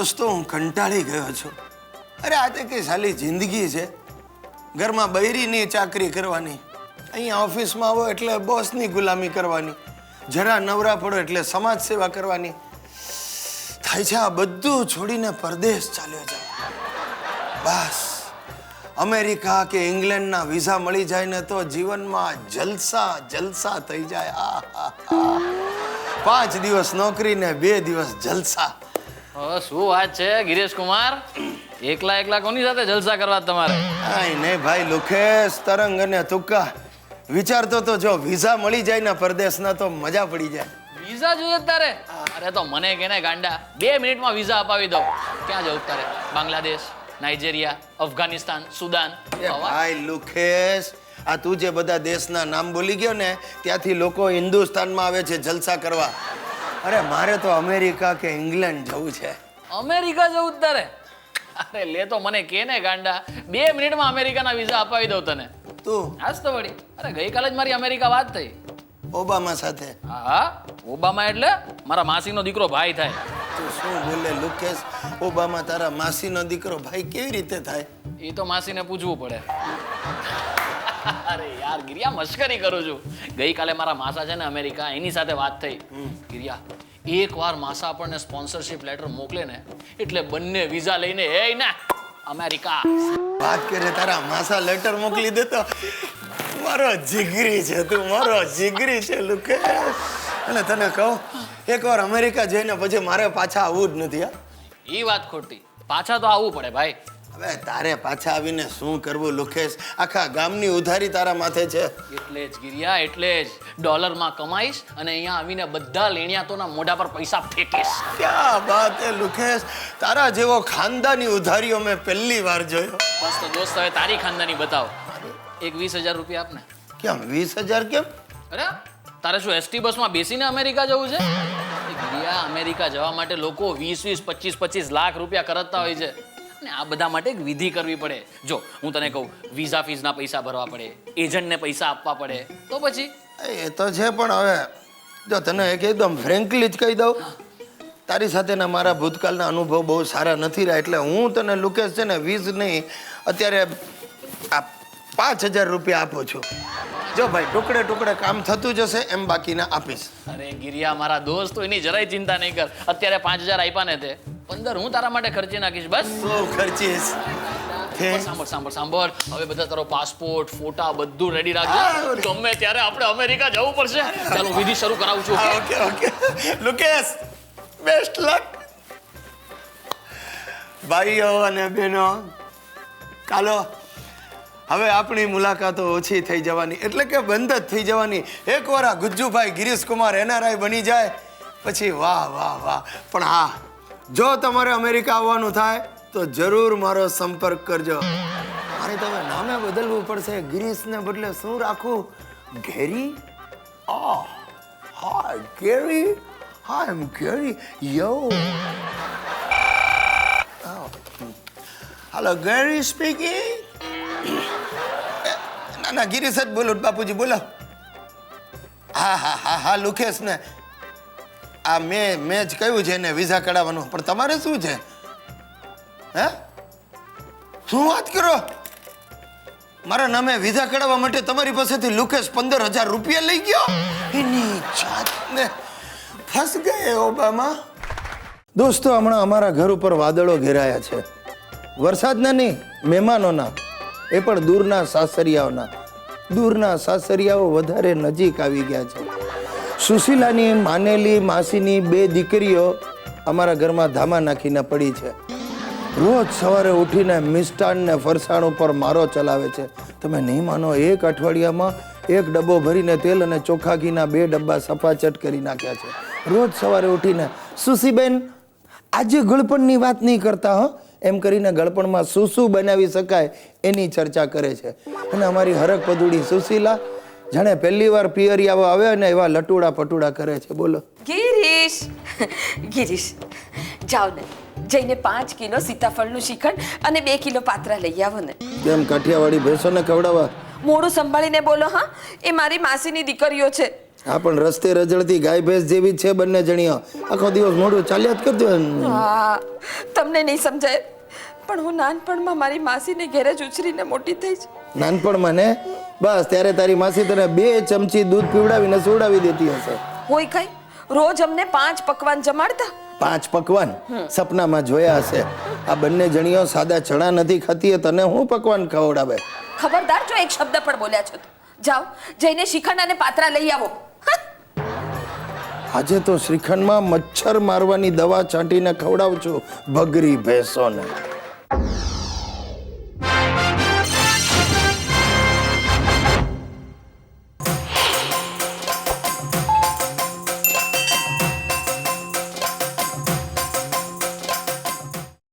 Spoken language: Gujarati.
દોસ્તો હું કંટાળી ગયો છું. અરે આ તે કઈ સાલી જિંદગી છે. ઘરમાં બૈરીની ચાકરી કરવાની, અહીંયા ઓફિસમાં આવો એટલે બોસની ગુલામી કરવાની, જરા નવરા પડો એટલે સમાજ સેવા કરવાની. થાય છે આ બધું છોડીને પરદેશ ચાલ્યો જાય. બસ અમેરિકા કે ઇંગ્લેન્ડના વિઝા મળી જાય ને તો જીવનમાં જલસા જલસા થઈ જાય. 5 દિવસ નોકરી ને 2 દિવસ જલસા. શું વાત છે ગિરીશ કુમાર, એકલા કોની સાથે જલસા કરવા તમારે? આય નહીં ભાઈ, લુખેશ, તરંગ અને તુક્કા વિચારતો તો જો વિઝા મળી જાય ને પરદેશના તો મજા પડી જાય. વિઝા જોઈએ તારે? અરે તો મને કેને ગાંડા, 2 મિનિટમાં વિઝા અપાવી દઉં. ક્યાં જવું તારે? Bangladesh, Nigeria, Afghanistan, Sudan? ભાઈ લુખેશ, આ તું જે બધા દેશના નામ બોલી ગયો ને ત્યાંથી લોકો હિન્દુસ્તાનમાં આવે છે જલસા કરવા. અરે મારે તો અમેરિકા કે ઇંગ્લેન્ડ જવું છે. અમેરિકા જવું તારે? અરે લે તો મને કેને ગાંડા, 2 મિનિટમાં અમેરિકાના વિઝા અપાવી દઉં તને. તું આજ તો વળી, અરે ગઈકાલે જ મારી અમેરિકા વાત થઈ. ઓબામા સાથે? હા, ઓબામા એટલે મારા માસીનો દીકરો ભાઈ થાય. તું શું બોલે લુકેશ? ઓબામા તારા માસીનો દીકરો ભાઈ કેવી રીતે થાય? એ તો માસીને પૂછવું પડે. અરે યાર ગિરિયા, મશ્કરી કરું છું. ગઈકાલે મારા માસા છે ને અમેરિકા, એની સાથે વાત થઈ. ગિરિયા, એકવાર માસા આપણને સ્પોન્સરશિપ લેટર મોકલે ને એટલે બંને વિઝા લઈને હે ના અમેરિકા. વાત કરે, તારા માસા લેટર મોકલી દે તો મારો જીગરી છે તું, મારો જીગરી છે લુકેશ. અને તને કહું, એકવાર અમેરિકા જઈને પછી મારે પાછા આવવું જ નથી. એ વાત ખોટી, પાછા તો આવવું પડે ભાઈ. હવે તારે પાછા આવીને શું કરવું લુકેશ? આખા ગામની ઉધારી તારા માથે છે. એટલે જ ગિરિયા, એટલે જ ડોલરમાં કમાઈશ અને અહીંયા આવીને બધા લેણિયાતોના મોઢા પર પૈસા ફેંકીશ. ક્યાં વાત હે લુકેશ, તારા જેવો ખાનદાની ઉધારીઓ મેં પહેલી વાર જોયો. બસ તો દોસ્ત, હવે તારી ખાનદાની બતાવ. એક 20,000 રૂપિયા આપને. કેમ 20,000 કેમ? અરે તારે શું એસટી બસમાં બેસીને અમેરિકા જવું છે? ગિરિયા, અમેરિકા જવા માટે લોકો 20, 25 લાખ રૂપિયા કરતા હોય છે. અને આ બધા માટે એક વિધિ કરવી પડે. જો હું તને કહું, વિઝા ફીસના પૈસા ભરવા પડે, એજન્ટને પૈસા આપવા પડે, તો પછી એ તો છે, પણ હવે જો તને એક એકદમ ફ્રેન્કલી જ કહી દઉં, તારી સાથેના મારા ભૂતકાળના અનુભવ બહુ સારા નથી રહ્યા, એટલે હું તને લુકેશ છે ને 20 નહીં, અત્યારે આ 5,000 રૂપિયા આપું છું. જો ભાઈ ટુકડે ટુકડે કામ થતું જશે એમ બાકીના આપીશ. અરે ગિરિયા મારા દોસ્ત, એની જરાય ચિંતા નહીં કર. અત્યારે 5,000 આપ્યા ને તે 15 હું તારા માટે ખર્ચી નાખીશ. બસ શું ખર્ચીશ? સાંભળ, હવે બધા તારો પાસપોર્ટ, ફોટા બધું રેડી રાખજો. ગમે ત્યારે આપણે અમેરિકા જવું પડશે. ચાલો વિધિ શરૂ કરાવું છું. ઓકે લુકેશ, બેસ્ટ લક. ભાઈઓ અને બહેનો, ચાલો હવે આપણી મુલાકાતો ઓછી થઈ જવાની, એટલે કે બંધ જ થઈ જવાની. એકવાર આ ગુજ્જુભાઈ ગિરીશ કુમાર NRI બની જાય પછી વાહ વાહ વાહ. પણ હા, જો તમારે અમેરિકા આવવાનું થાય તો જરૂર મારો સંપર્ક કરજો. મારે તો હવે નામે બદલવું પડશે. ગિરીશને બદલે શું રાખું? ગેરી? હાય ગેરી, હાય એમ ગેરી. યો હેલો, ગેરી સ્પીકિંગ. ના ગિરીશ જ બોલો બાપુજી, બોલો. હા લુકેશ ને આ મેં જ કહ્યું છે ને વિઝા કઢાવવાનું, પણ તમારે શું છે? હે, શું વાત કરો? મારા નામે વિઝા કઢાવવા માટે તમારી પાસેથી લુકેશ 15,000 રૂપિયા લઈ ગયો? એની જાતને ફસ ગયે ઓબામા. દોસ્તો, હમણાં અમારા ઘર ઉપર વાદળો ઘેરાયા છે. વરસાદના નહીં, મહેમાનોના, એ પણ દૂરના સાસરિયાઓના. દૂરના સાસરિયાઓ વધારે નજીક આવી ગયા છે. સુશીલાની માનેલી માસીની 2 દીકરીઓ અમારા ઘરમાં ધામા નાખીને પડી છે. રોજ સવારે ઉઠીને મિષ્ટાન ને ફરસાણ ઉપર મારો ચલાવે છે. તમે નહીં માનો, એક અઠવાડિયામાં 1 ડબ્બો ભરીને તેલ અને ચોખ્ખા ઘીના 2 ડબ્બા સફાચટ કરી નાખ્યા છે. રોજ સવારે ઉઠીને સુશીબેન આજે ગળપણની વાત નહીં કરતા હો, એમ કરીને ગળપણમાં શું બનાવી શકાય એની ચર્ચા કરે છે. અને અમારી હરક પદુડી સુશીલા જાણે પહેલી વાર પિયરિયાઓ આવે ને એવા લટુડા પટુડા કરે છે. બોલો ગિરીશ, ગિરીશ જાઓ ને, જઈને 5 કિલો સીતાફળનું શ્રીખંડ અને 2 કિલો પાત્રા લઈ આવો ને. કેમ કાઠિયાવાડી ભેંસોને ખવડાવવા? મોડું સંભાળીને બોલો. હા, એ મારી માસીની દીકરીઓ છે. હા પણ રસ્તે રજળતી ગાય ભેંસ જેવી છે બંને જણીઓ. આખો દિવસ મોઢું ચાલ્યા જ કરતું હોય. હા તમને નહીં સમજાય પણ હું નાનપણમાં મારી માસીને ઘેરે જ ઉછરીને મોટી થઈ છે. નાનપણમાં ને બસ ત્યારે તારી માસી તને 2 ચમચી દૂધ પીવડાવીને સુવડાવી દેતી હશે. હોય કઈ રોજ અમને 5 પકવાન જમાડતા. 5 પકવાન સપનામાં જોયા હશે. આ બંને જણીઓ સાદા ચણા નથી ખાતી, તને હું પકવાન ખવડાવે? ખબરદાર જો એક શબ્દ પણ બોલ્યા છો તો. જાઓ જઈને શ્રીખંડ અને પાત્રા લઈ આવો. આજે તો શ્રીખંડમાં મચ્છર મારવાની દવા છાંટીને ખવડાવું છું ભગરી ભેંસોને.